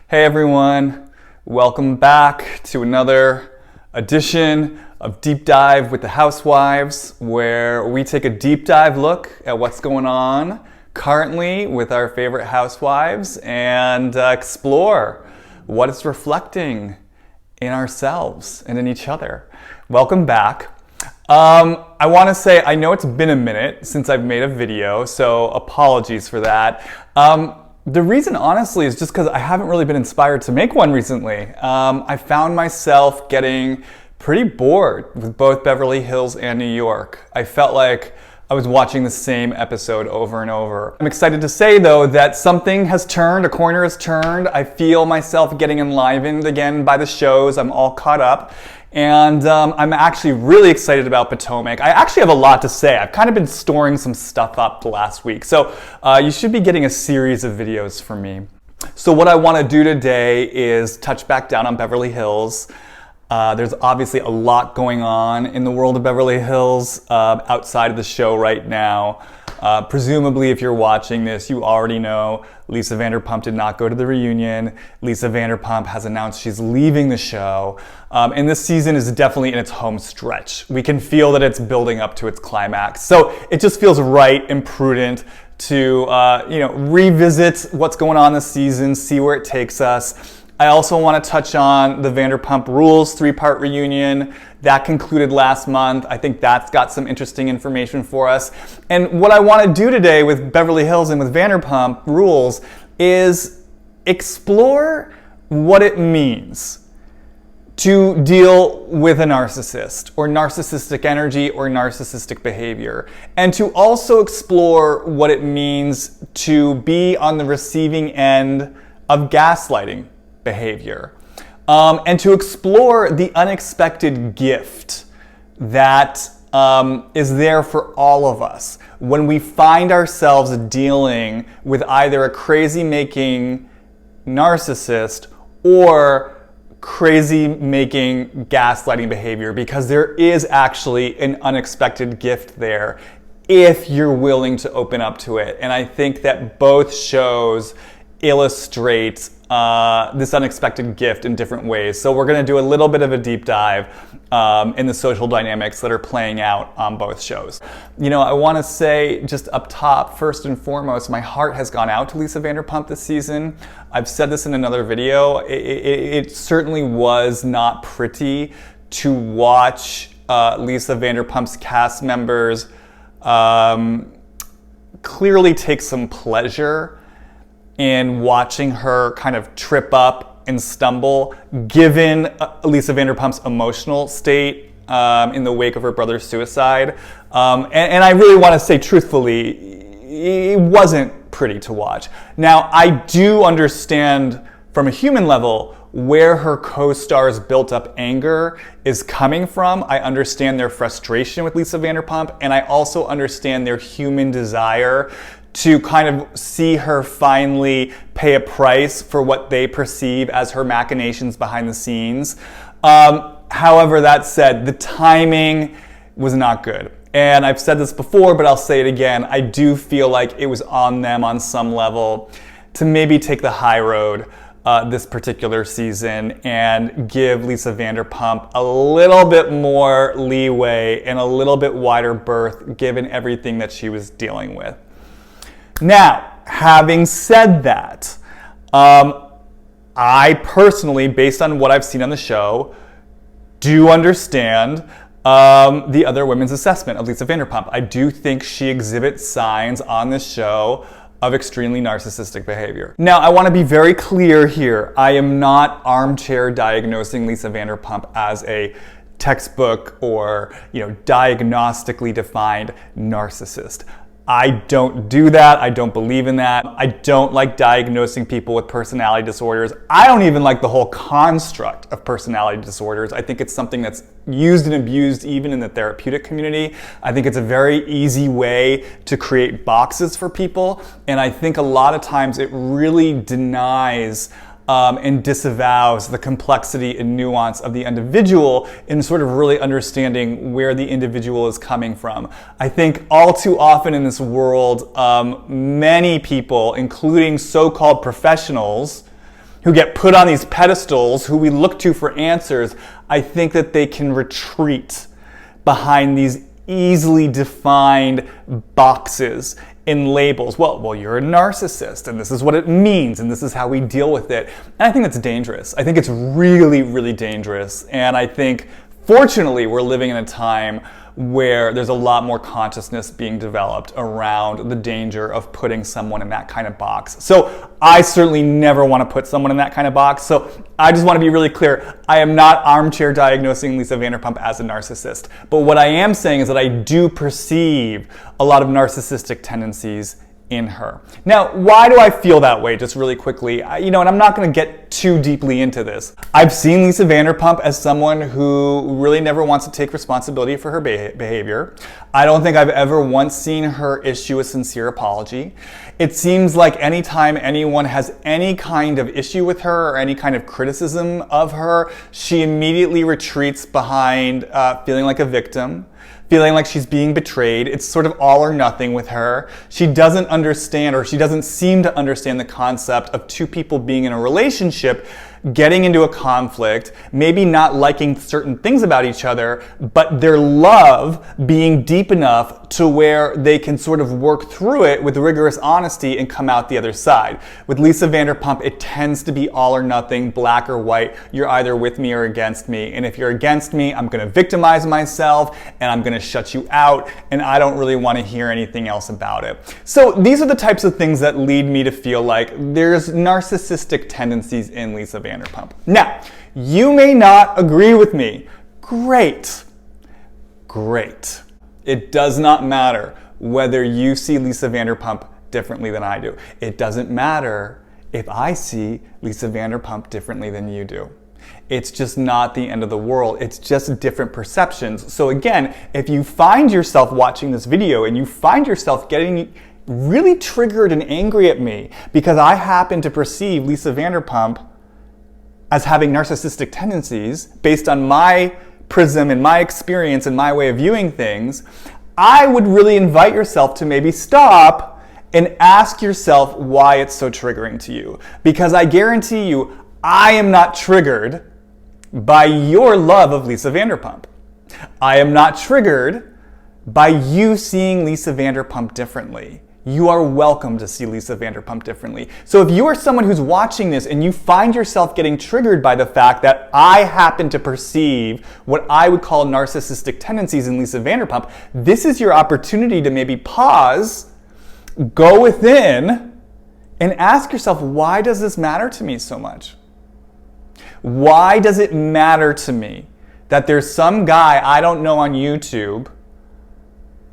Hey everyone, welcome back to another edition of Deep Dive with the Housewives, where we take a deep dive look at what's going on currently with our favorite housewives and explore what it's reflecting in ourselves and in each other. Welcome back. I want to say, I know it's been a minute since I've made a video, so apologies for that. The reason, honestly, is just because I haven't really been inspired to make one recently. I found myself getting pretty bored with both Beverly Hills and New York. I felt like I was watching the same episode over and over. I'm excited to say, though, that something has turned, a corner has turned. I feel myself getting enlivened again by the shows. I'm all caught up. And I'm actually really excited about Potomac. I actually have a lot to say. I've kind of been storing some stuff up the last week. So you should be getting a series of videos from me. So what I want to do today is touch back down on Beverly Hills. There's obviously a lot going on in the world of Beverly Hills outside of the show right now. Presumably, if you're watching this, you already know Lisa Vanderpump did not go to the reunion. Lisa Vanderpump has announced she's leaving the show. And this season is definitely in its home stretch. We can feel that it's building up to its climax. So it just feels right and prudent to revisit what's going on this season, see where it takes us. I also want to touch on the Vanderpump Rules 3-part reunion. That concluded last month. I think that's got some interesting information for us. And what I want to do today with Beverly Hills and with Vanderpump Rules is explore what it means to deal with a narcissist or narcissistic energy or narcissistic behavior. And to also explore what it means to be on the receiving end of gaslighting behavior, and to explore the unexpected gift that is there for all of us when we find ourselves dealing with either a crazy-making narcissist or crazy-making gaslighting behavior, because there is actually an unexpected gift there if you're willing to open up to it. And I think that both shows illustrate this unexpected gift in different ways. So we're going to do a little bit of a deep dive in the social dynamics that are playing out on both shows. You know, I want to say just up top, first and foremost, my heart has gone out to Lisa Vanderpump this season. I've said this in another video. It certainly was not pretty to watch Lisa Vanderpump's cast members clearly take some pleasure in watching her kind of trip up and stumble, given Lisa Vanderpump's emotional state in the wake of her brother's suicide. And I really want to say truthfully, it wasn't pretty to watch. Now, I do understand from a human level where her co-star's built up anger is coming from. I understand their frustration with Lisa Vanderpump, and I also understand their human desire to kind of see her finally pay a price for what they perceive as her machinations behind the scenes. However, that said, the timing was not good. And I've said this before, but I'll say it again. I do feel like it was on them on some level to maybe take the high road this particular season and give Lisa Vanderpump a little bit more leeway and a little bit wider berth given everything that she was dealing with. Now, having said that, I personally, based on what I've seen on the show, do understand the other women's assessment of Lisa Vanderpump. I do think she exhibits signs on this show of extremely narcissistic behavior. Now, I want to be very clear here. I am not armchair diagnosing Lisa Vanderpump as a textbook or, diagnostically defined narcissist. I don't do that. I don't believe in that. I don't like diagnosing people with personality disorders. I don't even like the whole construct of personality disorders. I think it's something that's used and abused even in the therapeutic community. I think it's a very easy way to create boxes for people. And I think a lot of times it really denies and disavows the complexity and nuance of the individual in sort of really understanding where the individual is coming from. I think all too often in this world, many people, including so-called professionals, who get put on these pedestals, who we look to for answers, I think that they can retreat behind these easily defined boxes and labels. Well, you're a narcissist, and this is what it means, and this is how we deal with it. And I think that's dangerous. I think it's really, really dangerous. And I think, fortunately, we're living in a time where there's a lot more consciousness being developed around the danger of putting someone in that kind of box. So I certainly never want to put someone in that kind of box. So I just want to be really clear. I am not armchair diagnosing Lisa Vanderpump as a narcissist. But what I am saying is that I do perceive a lot of narcissistic tendencies in her. Now, why do I feel that way? Just really quickly, and I'm not going to get too deeply into this. I've seen Lisa Vanderpump as someone who really never wants to take responsibility for her behavior. I don't think I've ever once seen her issue a sincere apology. It seems like anytime anyone has any kind of issue with her or any kind of criticism of her, she immediately retreats behind feeling like a victim, feeling like she's being betrayed. It's sort of all or nothing with her. She doesn't understand, or she doesn't seem to understand, the concept of two people being in a relationship, getting into a conflict, maybe not liking certain things about each other, but their love being deep enough to where they can sort of work through it with rigorous honesty and come out the other side. With Lisa Vanderpump, it tends to be all or nothing, black or white. You're either with me or against me. And if you're against me, I'm going to victimize myself and I'm going to shut you out, and I don't really want to hear anything else about it. So these are the types of things that lead me to feel like there's narcissistic tendencies in Lisa Vanderpump. Now, you may not agree with me. Great. It does not matter whether you see Lisa Vanderpump differently than I do. It doesn't matter if I see Lisa Vanderpump differently than you do. It's just not the end of the world. It's just different perceptions. So again, if you find yourself watching this video and you find yourself getting really triggered and angry at me because I happen to perceive Lisa Vanderpump as having narcissistic tendencies based on my prism and my experience and my way of viewing things, I would really invite yourself to maybe stop and ask yourself why it's so triggering to you. Because I guarantee you, I am not triggered by your love of Lisa Vanderpump. I am not triggered by you seeing Lisa Vanderpump differently. You are welcome to see Lisa Vanderpump differently. So if you are someone who's watching this and you find yourself getting triggered by the fact that I happen to perceive what I would call narcissistic tendencies in Lisa Vanderpump, this is your opportunity to maybe pause, go within, and ask yourself, why does this matter to me so much? Why does it matter to me that there's some guy I don't know on YouTube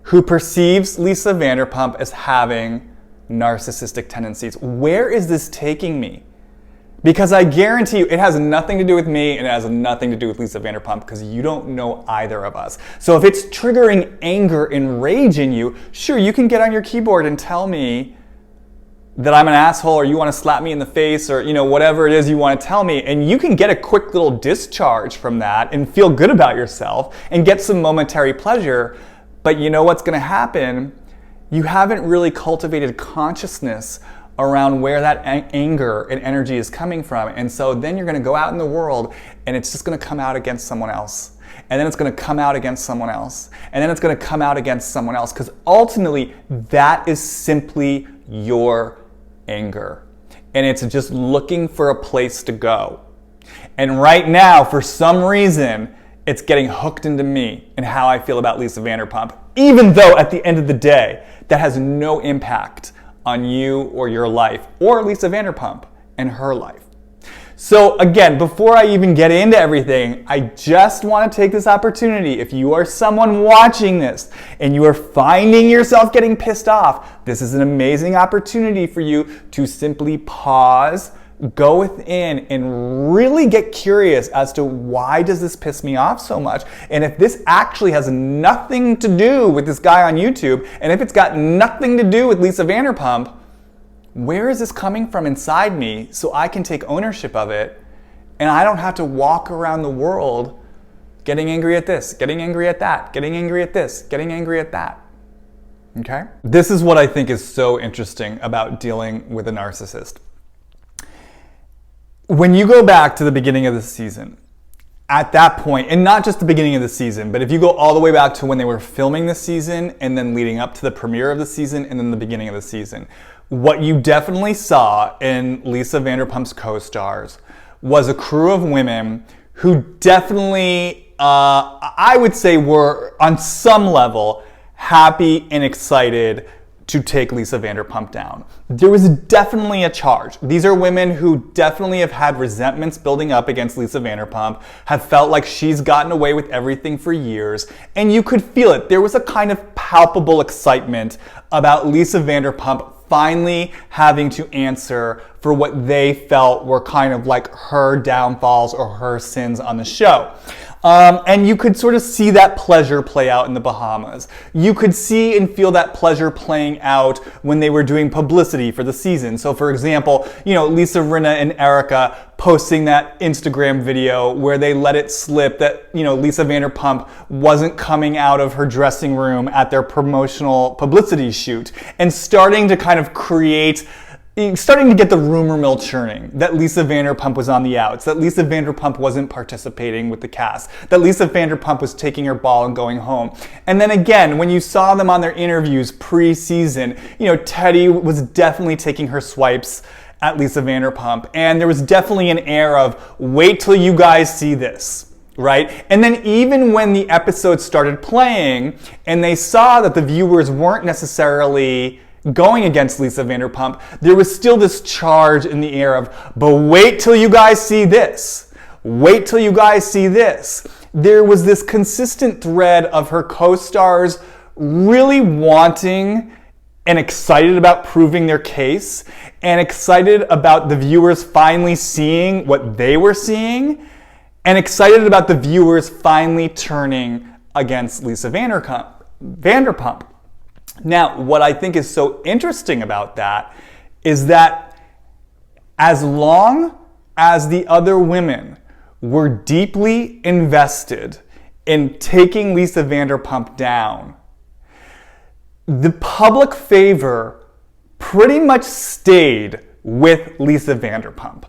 who perceives Lisa Vanderpump as having narcissistic tendencies? Where is this taking me? Because I guarantee you it has nothing to do with me and it has nothing to do with Lisa Vanderpump, because you don't know either of us. So if it's triggering anger and rage in you, sure, you can get on your keyboard and tell me that I'm an asshole, or you want to slap me in the face, or whatever it is you want to tell me, and you can get a quick little discharge from that and feel good about yourself and get some momentary pleasure. But you know what's going to happen? You haven't really cultivated consciousness around where that anger and energy is coming from. And so then you're going to go out in the world and it's just going to come out against someone else. And then it's going to come out against someone else. And then it's going to come out against someone else, because ultimately that is simply your anger. And it's just looking for a place to go. And right now, for some reason, it's getting hooked into me and how I feel about Lisa Vanderpump, even though at the end of the day, that has no impact on you or your life, or Lisa Vanderpump and her life. So again, before I even get into everything, I just want to take this opportunity. If you are someone watching this and you are finding yourself getting pissed off, this is an amazing opportunity for you to simply pause, go within, and really get curious as to why does this piss me off so much? And if this actually has nothing to do with this guy on YouTube, and if it's got nothing to do with Lisa Vanderpump, where is this coming from inside me so I can take ownership of it and I don't have to walk around the world getting angry at this, getting angry at that, getting angry at this, getting angry at that. Okay? This is what I think is so interesting about dealing with a narcissist. when you go back to the beginning of the season, at that point, and not just the beginning of the season, but if you go all the way back to when they were filming the season and then leading up to the premiere of the season and then the beginning of the season, what you definitely saw in Lisa Vanderpump's co-stars was a crew of women who definitely, I would say, were on some level happy and excited to take Lisa Vanderpump down. There was definitely a charge. These are women who definitely have had resentments building up against Lisa Vanderpump, have felt like she's gotten away with everything for years, and you could feel it. There was a kind of palpable excitement about Lisa Vanderpump finally having to answer for what they felt were kind of like her downfalls or her sins on the show. And you could sort of see that pleasure play out in the Bahamas. You could see and feel that pleasure playing out when they were doing publicity for the season. So for example, Lisa Rinna and Erica posting that Instagram video where they let it slip that, Lisa Vanderpump wasn't coming out of her dressing room at their promotional publicity shoot, and starting to kind of starting to get the rumor mill churning that Lisa Vanderpump was on the outs, that Lisa Vanderpump wasn't participating with the cast, that Lisa Vanderpump was taking her ball and going home. And then again, when you saw them on their interviews pre-season, Teddy was definitely taking her swipes at Lisa Vanderpump, and there was definitely an air of, wait till you guys see this, right? And then even when the episode started playing and they saw that the viewers weren't necessarily going against Lisa Vanderpump, there was still this charge in the air of, but wait till you guys see this. Wait till you guys see this. There was this consistent thread of her co-stars really wanting and excited about proving their case, and excited about the viewers finally seeing what they were seeing, and excited about the viewers finally turning against Lisa Vanderpump. Now, what I think is so interesting about that is that as long as the other women were deeply invested in taking Lisa Vanderpump down, the public favor pretty much stayed with Lisa Vanderpump,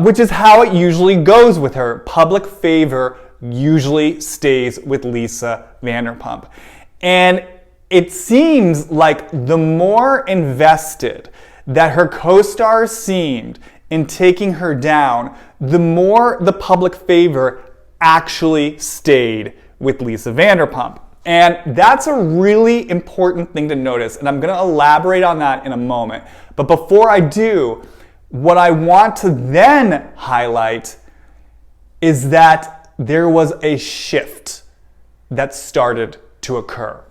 which is how it usually goes with her. Public favor usually stays with Lisa Vanderpump. And it seems like the more invested that her co-stars seemed in taking her down, the more the public favor actually stayed with Lisa Vanderpump. And that's a really important thing to notice, and I'm going to elaborate on that in a moment. But before I do, what I want to then highlight is that there was a shift that started to occur.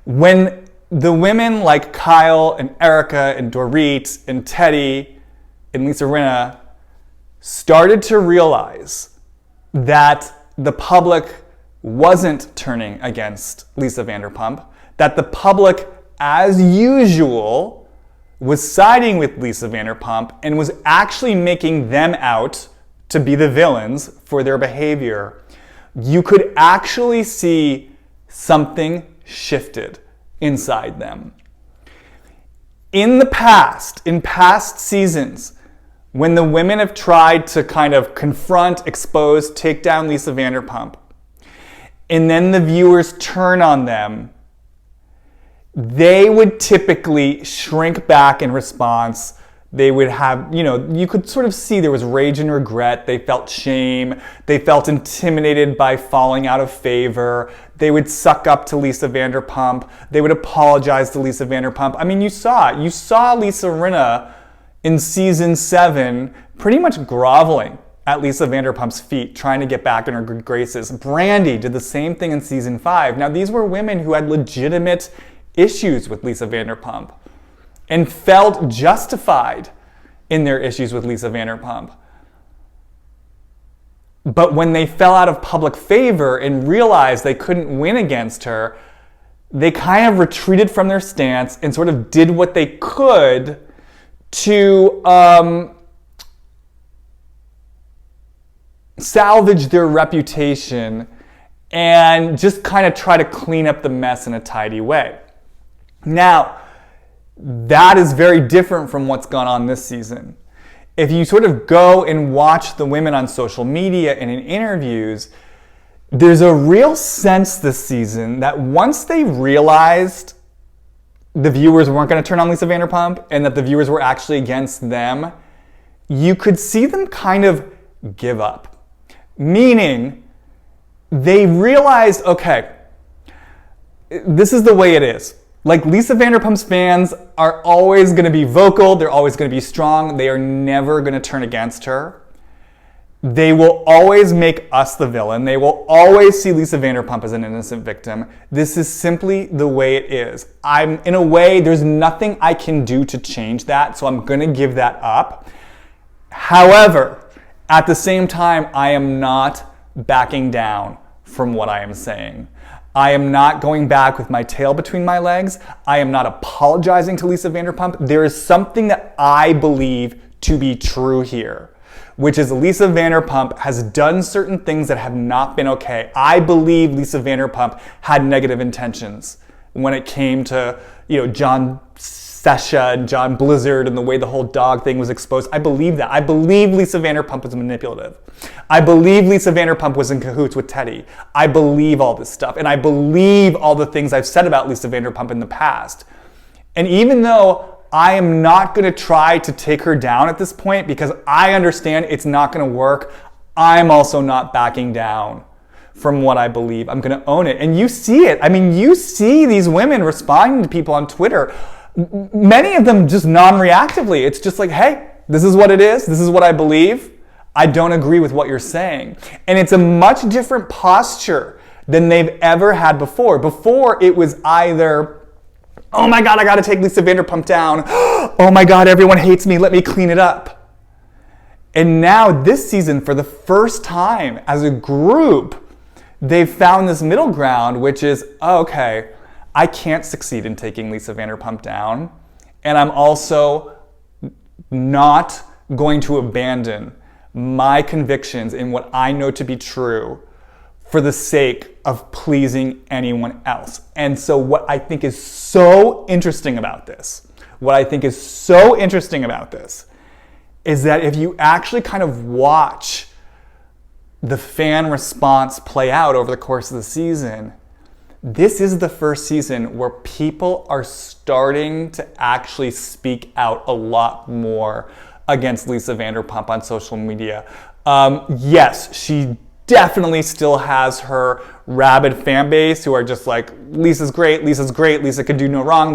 When the women like Kyle and Erica and Dorit and Teddy and Lisa Rinna started to realize that the public wasn't turning against Lisa Vanderpump, that the public, as usual, was siding with Lisa Vanderpump and was actually making them out to be the villains for their behavior, you could actually see something shifted inside them. In past seasons, when the women have tried to kind of confront, expose, take down Lisa Vanderpump, and then the viewers turn on them, they would typically shrink back in response. They would have, you could sort of see there was rage and regret. They felt shame. They felt intimidated by falling out of favor. They would suck up to Lisa Vanderpump. They would apologize to Lisa Vanderpump. I mean, you saw it. You saw Lisa Rinna in season 7 pretty much groveling at Lisa Vanderpump's feet, trying to get back in her good graces. Brandy did the same thing in season 5. Now, these were women who had legitimate issues with Lisa Vanderpump and felt justified in their issues with Lisa Vanderpump. But when they fell out of public favor and realized they couldn't win against her, they kind of retreated from their stance and sort of did what they could to salvage their reputation and just kind of try to clean up the mess in a tidy way. Now, that is very different from what's gone on this season. if you sort of go and watch the women on social media and in interviews, there's a real sense this season that once they realized the viewers weren't going to turn on Lisa Vanderpump and that the viewers were actually against them, you could see them kind of give up. Meaning, they realized, okay, this is the way it is. Like, Lisa Vanderpump's fans are always going to be vocal, they're always going to be strong, they are never going to turn against her. They will always make us the villain. They will always see Lisa Vanderpump as an innocent victim. This is simply the way it is. In a way, there's nothing I can do to change that, so I'm going to give that up. However, at the same time, I am not backing down from what I am saying. I am not going back with my tail between my legs. I am not apologizing to Lisa Vanderpump. There is something that I believe to be true here, which is Lisa Vanderpump has done certain things that have not been okay. I believe Lisa Vanderpump had negative intentions when it came to, John Sesha and John Blizzard and the way the whole dog thing was exposed. I believe that. I believe Lisa Vanderpump was manipulative. I believe Lisa Vanderpump was in cahoots with Teddy. I believe all this stuff. And I believe all the things I've said about Lisa Vanderpump in the past. And even though I am not going to try to take her down at this point because I understand it's not going to work, I'm also not backing down from what I believe. I'm going to own it. And you see it. I mean, you see these women responding to people on Twitter. Many of them just non-reactively. It's just like, hey, this is what it is. This is what I believe. I don't agree with what you're saying. And it's a much different posture than they've ever had before. Before, it was either, oh my God, I got to take Lisa Vanderpump down. Oh my God, everyone hates me. Let me clean it up. And now this season, for the first time as a group, they've found this middle ground, which is, oh, okay, I can't succeed in taking Lisa Vanderpump down. And I'm also not going to abandon my convictions in what I know to be true for the sake of pleasing anyone else. And so what I think is so interesting about this, is that if you actually kind of watch the fan response play out over the course of the season, this is the first season where people are starting to actually speak out a lot more against Lisa Vanderpump on social media. Yes, she definitely still has her rabid fan base who are just like, Lisa's great, Lisa can do no wrong,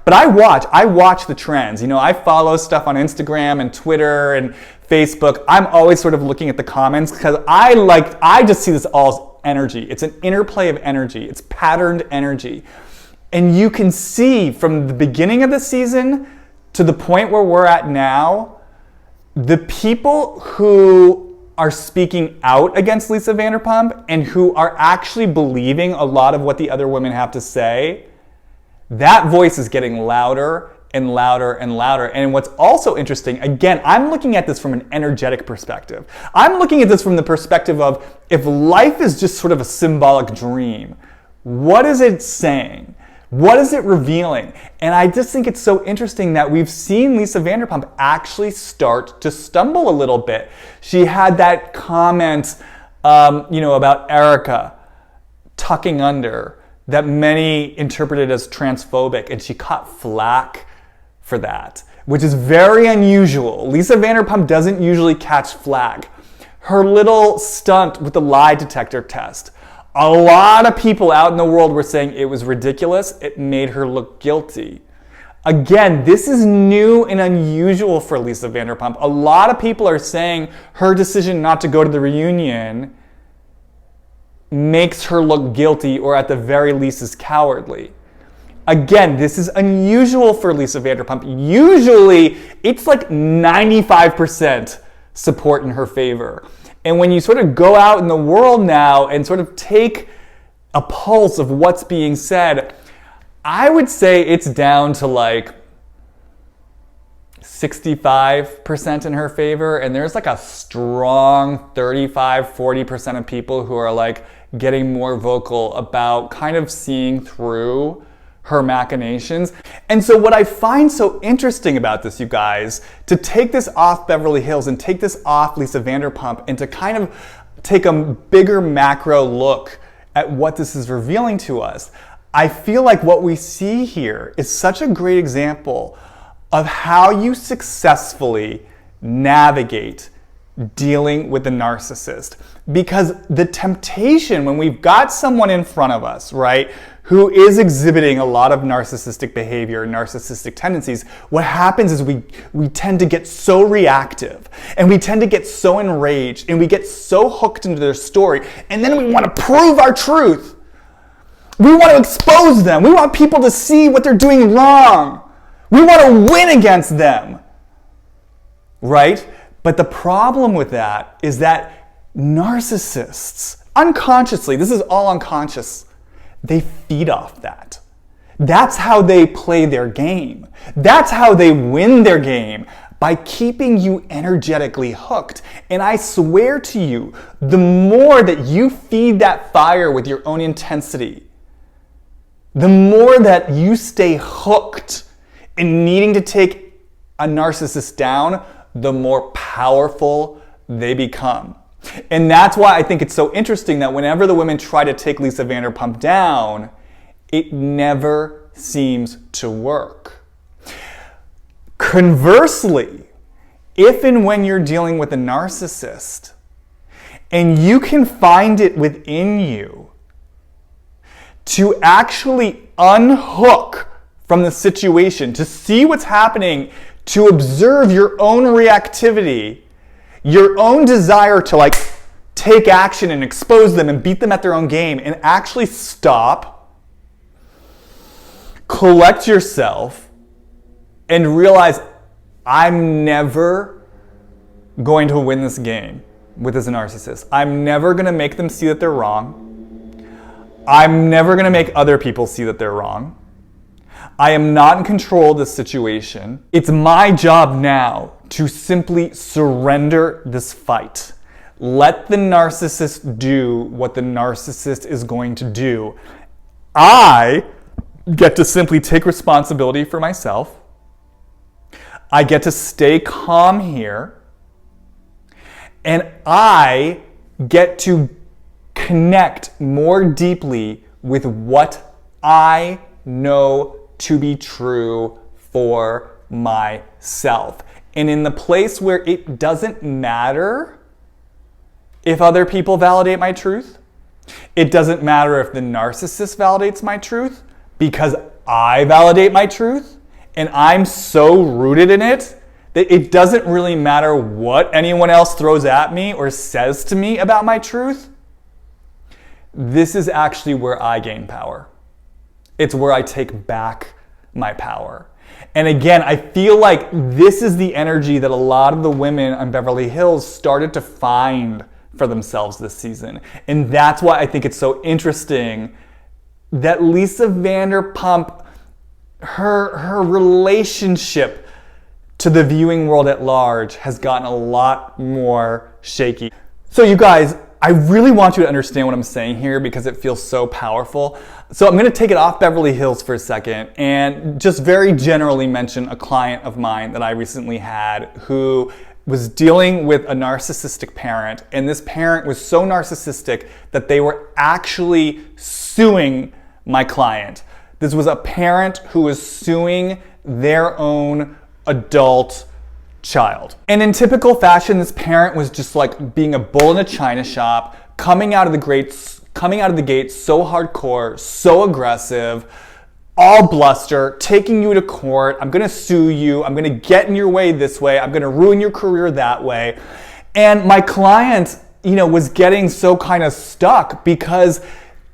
But I watch the trends. I follow stuff on Instagram and Twitter and Facebook. I'm always sort of looking at the comments because I just see this all as energy. It's an interplay of energy. It's patterned energy. And you can see from the beginning of the season to the point where we're at now, the people who are speaking out against Lisa Vanderpump and who are actually believing a lot of what the other women have to say, that voice is getting louder and louder and louder. And what's also interesting, again, I'm looking at this from an energetic perspective. I'm looking at this from the perspective of, if life is just sort of a symbolic dream, what is it saying? What is it revealing? And I just think it's so interesting that we've seen Lisa Vanderpump actually start to stumble a little bit. She had that comment, about Erica tucking under that many interpreted as transphobic, and she caught flack for that, which is very unusual. Lisa Vanderpump doesn't usually catch flack. Her little stunt with the lie detector test, a lot of people out in the world were saying it was ridiculous. It made her look guilty. Again, this is new and unusual for Lisa Vanderpump. A lot of people are saying her decision not to go to the reunion makes her look guilty, or at the very least is cowardly. Again, this is unusual for Lisa Vanderpump. Usually, it's like 95% support in her favor. And when you sort of go out in the world now and sort of take a pulse of what's being said, I would say it's down to like 65% in her favor. And there's like a strong 35-40% of people who are like getting more vocal about kind of seeing through her machinations. And so what I find so interesting about this, you guys, to take this off Beverly Hills and take this off Lisa Vanderpump and to kind of take a bigger macro look at what this is revealing to us, I feel like what we see here is such a great example of how you successfully navigate dealing with the narcissist. Because the temptation when we've got someone in front of us, right, who is exhibiting a lot of narcissistic behavior, narcissistic tendencies, what happens is we tend to get so reactive and we tend to get so enraged and we get so hooked into their story, and then we want to prove our truth. We want to expose them. We want people to see what they're doing wrong. We want to win against them, right? But the problem with that is that narcissists, unconsciously, this is all unconscious, they feed off that. That's how they play their game. That's how they win their game, by keeping you energetically hooked. And I swear to you, the more that you feed that fire with your own intensity, the more that you stay hooked in needing to take a narcissist down, the more powerful they become. And that's why I think it's so interesting that whenever the women try to take Lisa Vanderpump down, it never seems to work. Conversely, if and when you're dealing with a narcissist, and you can find it within you to actually unhook from the situation, to see what's happening, to observe your own reactivity, your own desire to take action and expose them and beat them at their own game, and actually stop, collect yourself, and realize, I'm never going to win this game with this narcissist. I'm never going to make them see that they're wrong. I'm never going to make other people see that they're wrong. I am not in control of this situation. It's my job now to simply surrender this fight. Let the narcissist do what the narcissist is going to do. I get to simply take responsibility for myself. I get to stay calm here. And I get to connect more deeply with what I know to be true for myself. And in the place where it doesn't matter if other people validate my truth, it doesn't matter if the narcissist validates my truth, because I validate my truth and I'm so rooted in it that it doesn't really matter what anyone else throws at me or says to me about my truth. This is actually where I gain power. It's where I take back my power. And again, I feel like this is the energy that a lot of the women on Beverly Hills started to find for themselves this season. And that's why I think it's so interesting that Lisa Vanderpump, her relationship to the viewing world at large has gotten a lot more shaky. So you guys, I really want you to understand what I'm saying here because it feels so powerful. So I'm going to take it off Beverly Hills for a second and just very generally mention a client of mine that I recently had who was dealing with a narcissistic parent, and this parent was so narcissistic that they were actually suing my client. This was a parent who was suing their own adult child. And in typical fashion, this parent was just like being a bull in a china shop, coming out of the gate so hardcore, so aggressive, all bluster, taking you to court. I'm gonna sue you. I'm gonna get in your way this way. I'm gonna ruin your career that way. And my client, was getting so kind of stuck because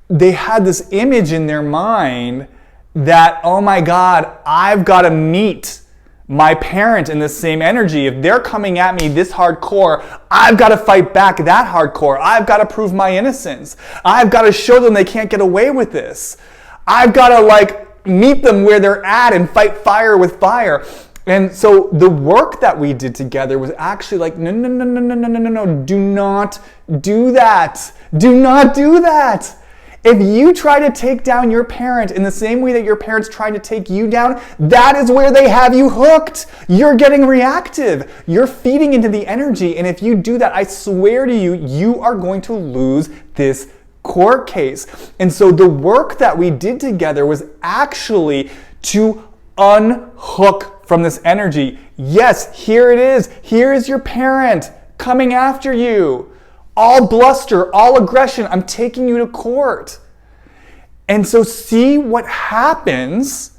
they had this image in their mind that, oh my God, I've got to meet my parent in the same energy. If they're coming at me this hardcore, I've got to fight back that hardcore. I've got to prove my innocence. I've got to show them they can't get away with this. I've got to meet them where they're at and fight fire with fire. And so the work that we did together was actually no, do not do that. Do not do that. If you try to take down your parent in the same way that your parents tried to take you down, that is where they have you hooked. You're getting reactive. You're feeding into the energy. And if you do that, I swear to you, you are going to lose this court case. And so the work that we did together was actually to unhook from this energy. Yes, here it is. Here is your parent coming after you. All bluster, all aggression. I'm taking you to court. And so see what happens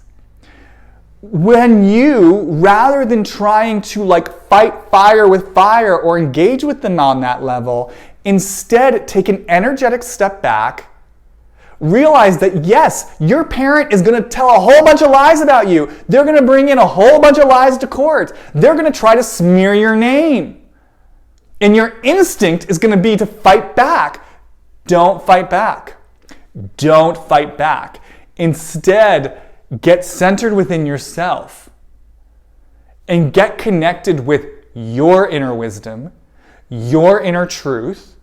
when you, rather than trying to fight fire with fire or engage with them on that level, instead take an energetic step back, realize that yes, your parent is going to tell a whole bunch of lies about you. They're going to bring in a whole bunch of lies to court. They're going to try to smear your name. And your instinct is going to be to fight back. Don't fight back. Don't fight back. Instead, get centered within yourself and get connected with your inner wisdom, your inner truth,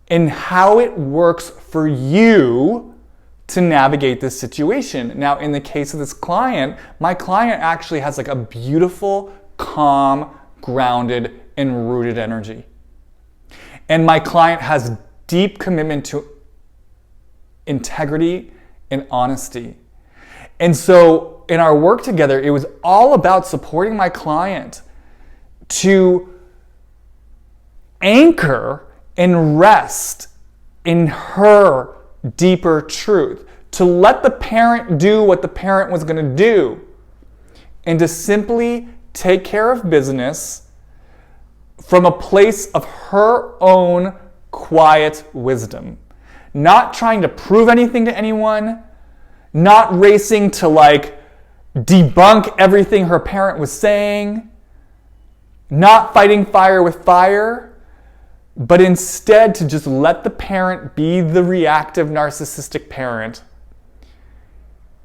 and how it works for you to navigate this situation. Now, in the case of this client, my client actually has a beautiful, calm, grounded, and rooted energy. And my client has deep commitment to integrity and honesty. And so in our work together, it was all about supporting my client to anchor and rest in her deeper truth, to let the parent do what the parent was going to do, and to simply take care of business from a place of her own quiet wisdom. Not trying to prove anything to anyone, not racing to debunk everything her parent was saying, not fighting fire with fire, but instead to just let the parent be the reactive narcissistic parent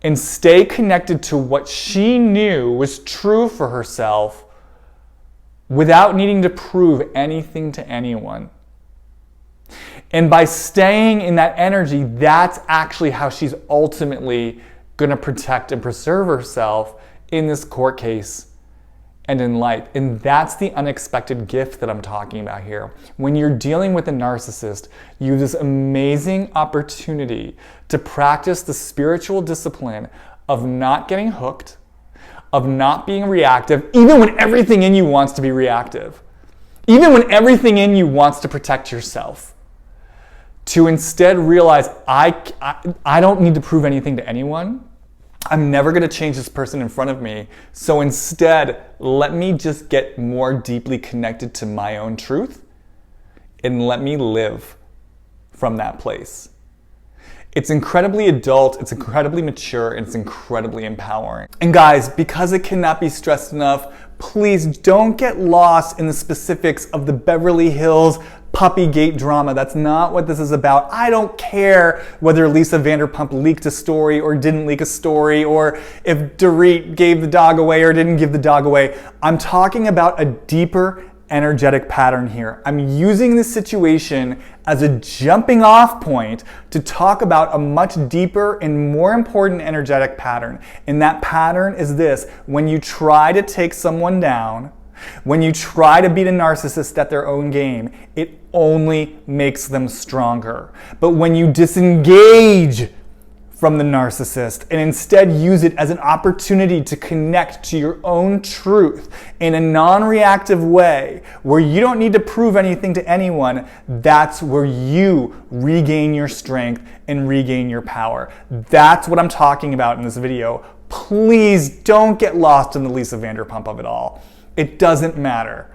and stay connected to what she knew was true for herself without needing to prove anything to anyone. And by staying in that energy, that's actually how she's ultimately going to protect and preserve herself in this court case and in life. And that's the unexpected gift that I'm talking about here. When you're dealing with a narcissist, you have this amazing opportunity to practice the spiritual discipline of not getting hooked, of not being reactive, even when everything in you wants to be reactive, even when everything in you wants to protect yourself, to instead realize, I don't need to prove anything to anyone. I'm never going to change this person in front of me. So instead, let me just get more deeply connected to my own truth and let me live from that place. It's incredibly adult, it's incredibly mature, and it's incredibly empowering. And guys, because it cannot be stressed enough, please don't get lost in the specifics of the Beverly Hills puppygate drama. That's not what this is about. I don't care whether Lisa Vanderpump leaked a story or didn't leak a story, or if Dorit gave the dog away or didn't give the dog away. I'm talking about a deeper energetic pattern here. I'm using this situation as a jumping off point to talk about a much deeper and more important energetic pattern. And that pattern is this: when you try to take someone down, when you try to beat a narcissist at their own game, it only makes them stronger. But when you disengage from the narcissist and instead use it as an opportunity to connect to your own truth in a non-reactive way where you don't need to prove anything to anyone, that's where you regain your strength and regain your power. That's what I'm talking about in this video. Please don't get lost in the Lisa Vanderpump of it all. It doesn't matter.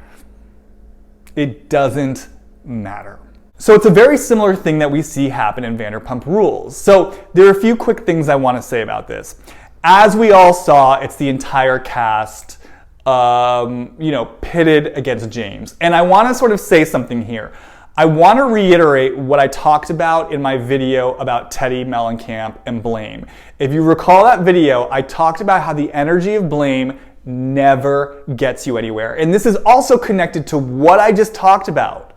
It doesn't matter. So it's a very similar thing that we see happen in Vanderpump Rules. So there are a few quick things I want to say about this. As we all saw, it's the entire cast, pitted against James. And I want to sort of say something here. I want to reiterate what I talked about in my video about Teddy Mellencamp and blame. If you recall that video, I talked about how the energy of blame never gets you anywhere. And this is also connected to what I just talked about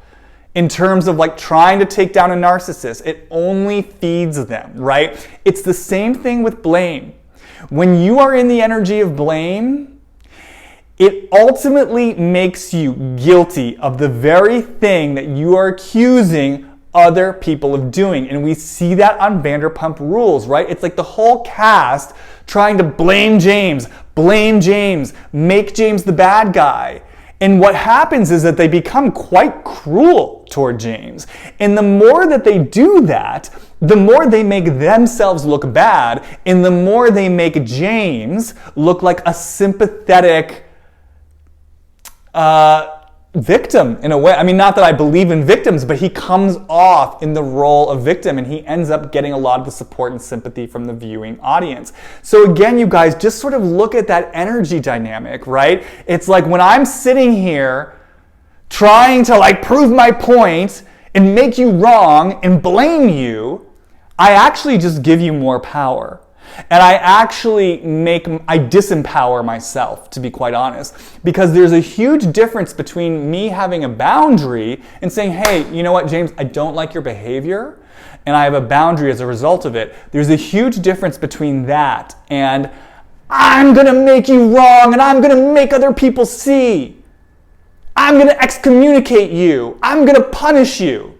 in terms of like trying to take down a narcissist. It only feeds them, right? It's the same thing with blame. When you are in the energy of blame, it ultimately makes you guilty of the very thing that you are accusing other people of doing. And we see that on Vanderpump Rules, right? It's like the whole cast trying to blame James, make James the bad guy. And what happens is that they become quite cruel toward James. And the more that they do that, the more they make themselves look bad, and the more they make James look like a sympathetic victim in a way. I mean, not that I believe in victims, but he comes off in the role of victim, and he ends up getting a lot of the support and sympathy from the viewing audience. So again, you guys, just sort of look at that energy dynamic, right? It's like when I'm sitting here trying to like prove my point and make you wrong and blame you, I actually just give you more power. And I actually I disempower myself, to be quite honest, because there's a huge difference between me having a boundary and saying, hey, you know what, James, I don't like your behavior, and I have a boundary as a result of it. There's a huge difference between that and I'm going to make you wrong and I'm going to make other people see. I'm going to excommunicate you. I'm going to punish you.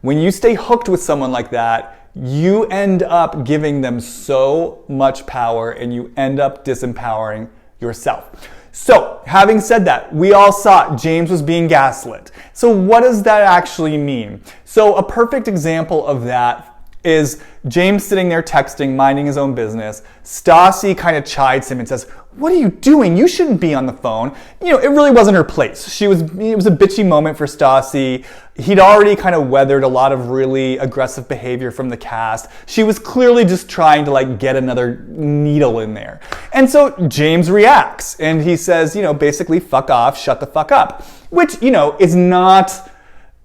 When you stay hooked with someone like that, you end up giving them so much power and you end up disempowering yourself. So, having said that, we all saw James was being gaslit. So what does that actually mean? So a perfect example of that is James sitting there texting, minding his own business. Stassi kind of chides him and says, what are you doing? You shouldn't be on the phone. You know, it really wasn't her place. It was a bitchy moment for Stassi. He'd already kind of weathered a lot of really aggressive behavior from the cast. She was clearly just trying to like get another needle in there. And so James reacts and he says, you know, basically fuck off, shut the fuck up, which, you know, is not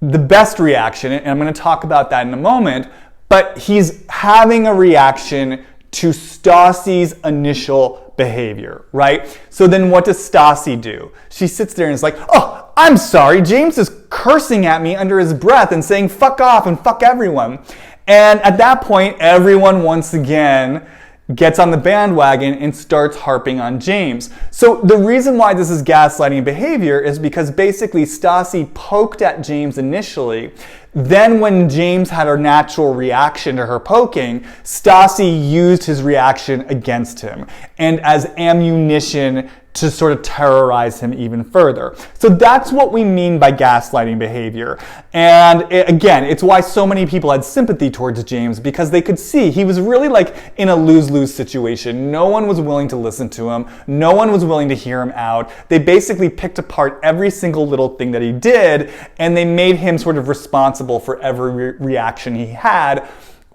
the best reaction. And I'm going to talk about that in a moment. But he's having a reaction to Stassi's initial behavior, right? So then what does Stassi do? She sits there and is like, oh, I'm sorry, James is cursing at me under his breath and saying fuck off and fuck everyone. And at that point, everyone once again gets on the bandwagon and starts harping on James. So the reason why this is gaslighting behavior is because basically Stassi poked at James initially. Then when James had a natural reaction to her poking, Stassi used his reaction against him and as ammunition to sort of terrorize him even further. So that's what we mean by gaslighting behavior. And again, it's why so many people had sympathy towards James, because they could see he was really like in a lose-lose situation. No one was willing to listen to him. No one was willing to hear him out. They basically picked apart every single little thing that he did, and they made him sort of responsible for every reaction he had,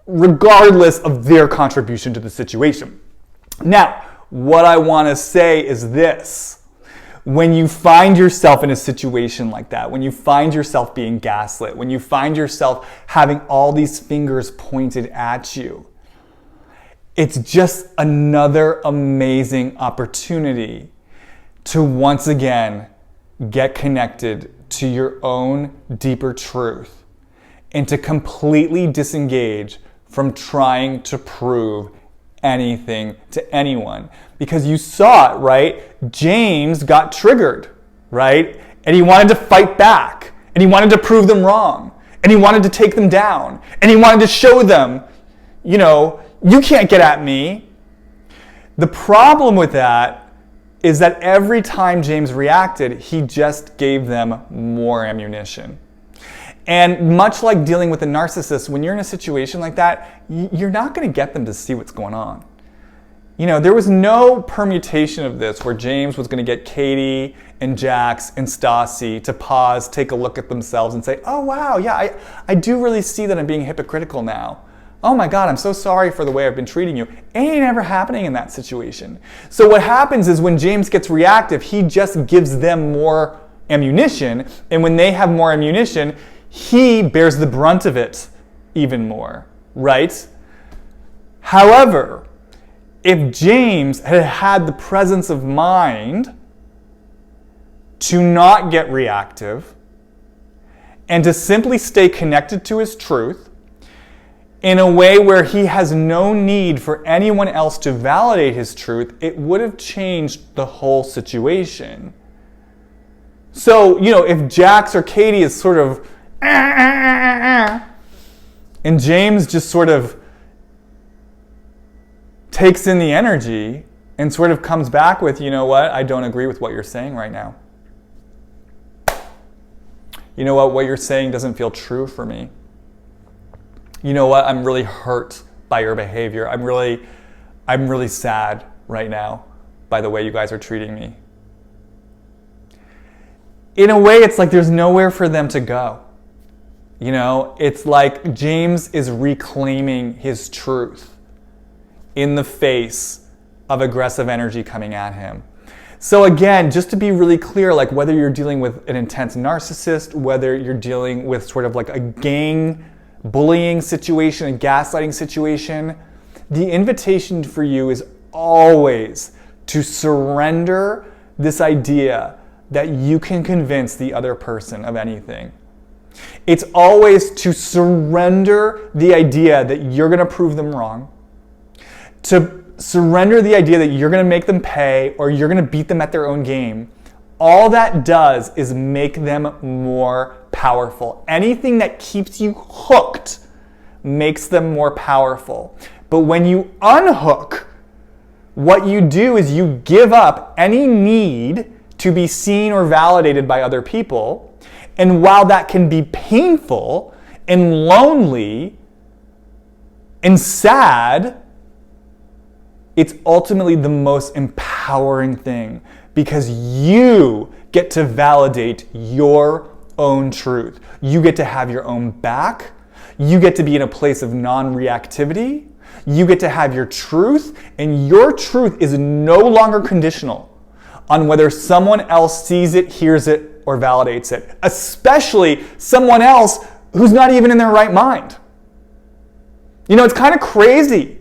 regardless of their contribution to the situation. Now, what I want to say is this. When you find yourself in a situation like that, when you find yourself being gaslit, when you find yourself having all these fingers pointed at you, it's just another amazing opportunity to once again get connected to your own deeper truth and to completely disengage from trying to prove anything to anyone. Because you saw it, right? James got triggered, right? And he wanted to fight back. And he wanted to prove them wrong. And he wanted to take them down. And he wanted to show them, you know, you can't get at me. The problem with that is that every time James reacted, he just gave them more ammunition. And much like dealing with a narcissist, when you're in a situation like that, you're not going to get them to see what's going on. You know, there was no permutation of this where James was going to get Katie and Jax and Stassi to pause, take a look at themselves and say, oh wow, yeah, I do really see that I'm being hypocritical now. Oh my God, I'm so sorry for the way I've been treating you. It ain't ever happening in that situation. So what happens is when James gets reactive, he just gives them more ammunition. And when they have more ammunition, he bears the brunt of it even more, right? However, if James had had the presence of mind to not get reactive and to simply stay connected to his truth in a way where he has no need for anyone else to validate his truth, it would have changed the whole situation. So, if Jax or Katie is sort of, and James just sort of takes in the energy and sort of comes back with, you know what, I don't agree with what you're saying right now. You know what you're saying doesn't feel true for me. You know what, I'm really hurt by your behavior. I'm really sad right now by the way you guys are treating me. In a way, it's like there's nowhere for them to go. It's like James is reclaiming his truth in the face of aggressive energy coming at him. So again, just to be really clear, like whether you're dealing with an intense narcissist, whether you're dealing with sort of like a gang bullying situation, a gaslighting situation, the invitation for you is always to surrender this idea that you can convince the other person of anything. It's always to surrender the idea that you're going to prove them wrong, to surrender the idea that you're going to make them pay or you're going to beat them at their own game. All that does is make them more powerful. Anything that keeps you hooked makes them more powerful. But when you unhook, what you do is you give up any need to be seen or validated by other people. And while that can be painful and lonely and sad, it's ultimately the most empowering thing because you get to validate your own truth. You get to have your own back. You get to be in a place of non-reactivity. You get to have your truth, and your truth is no longer conditional on whether someone else sees it, hears it, or validates it, especially someone else who's not even in their right mind. It's kind of crazy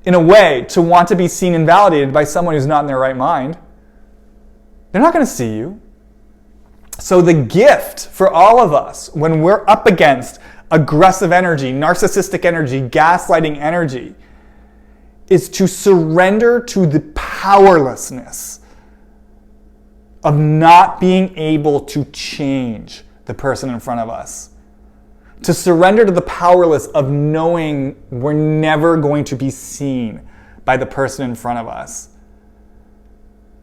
in a way to want to be seen and validated by someone who's not in their right mind. They're not going to see you. So the gift for all of us when we're up against aggressive energy, narcissistic energy, gaslighting energy, is to surrender to the powerlessness of not being able to change the person in front of us. To surrender to the powerless of knowing we're never going to be seen by the person in front of us.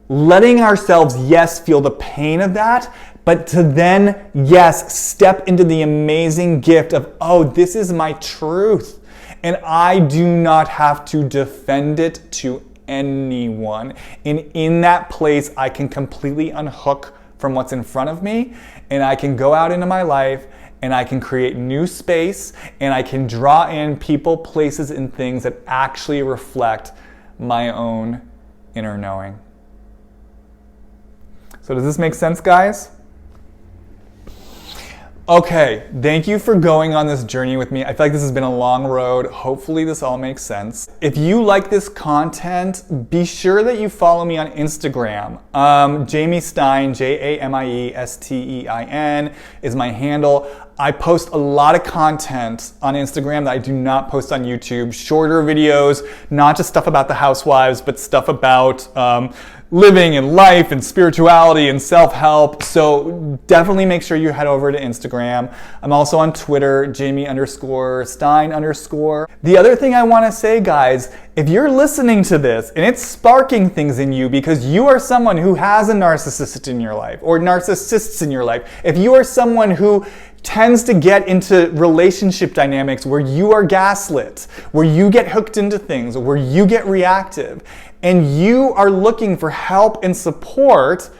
Letting ourselves, yes, feel the pain of that, but to then, yes, step into the amazing gift of, oh, this is my truth, and I do not have to defend it to anyone. And in that place, I can completely unhook from what's in front of me, and I can go out into my life, and I can create new space, and I can draw in people, places, and things that actually reflect my own inner knowing. So does this make sense, guys? Okay, thank you for going on this journey with me. I feel like this has been a long road. Hopefully this all makes sense. If you like this content, be sure that you follow me on Instagram. Jamie Stein, Jamiestein is my handle. I post a lot of content on Instagram that I do not post on YouTube. Shorter videos, not just stuff about the housewives, but stuff about living and life and spirituality and self-help. So definitely make sure you head over to Instagram. I'm also on Twitter, Jamie_Stein_. The other thing I want to say, guys, if you're listening to this and it's sparking things in you because you are someone who has a narcissist in your life or narcissists in your life, if you are someone who tends to get into relationship dynamics where you are gaslit, where you get hooked into things, where you get reactive, and you are looking for help and support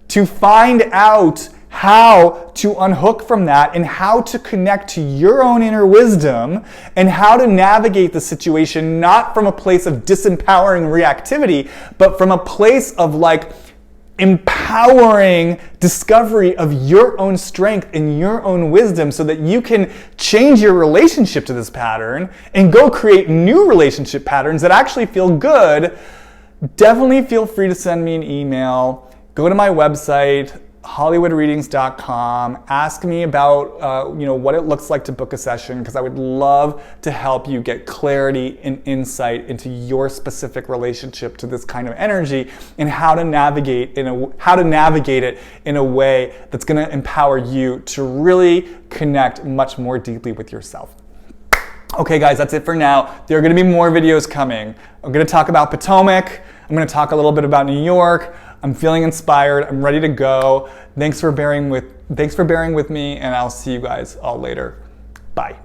to find out how to unhook from that and how to connect to your own inner wisdom and how to navigate the situation, not from a place of disempowering reactivity, but from a place of empowering discovery of your own strength and your own wisdom so that you can change your relationship to this pattern and go create new relationship patterns that actually feel good, definitely feel free to send me an email. Go to my website, hollywoodreadings.com. Ask me about what it looks like to book a session, because I would love to help you get clarity and insight into your specific relationship to this kind of energy and how to navigate it in a way that's going to empower you to really connect much more deeply with yourself. Okay guys, that's it for now. There are going to be more videos coming. I'm going to talk about Potomac. I'm going to talk a little bit about New York. I'm feeling inspired. I'm ready to go. Thanks for bearing with me, and I'll see you guys all later. Bye.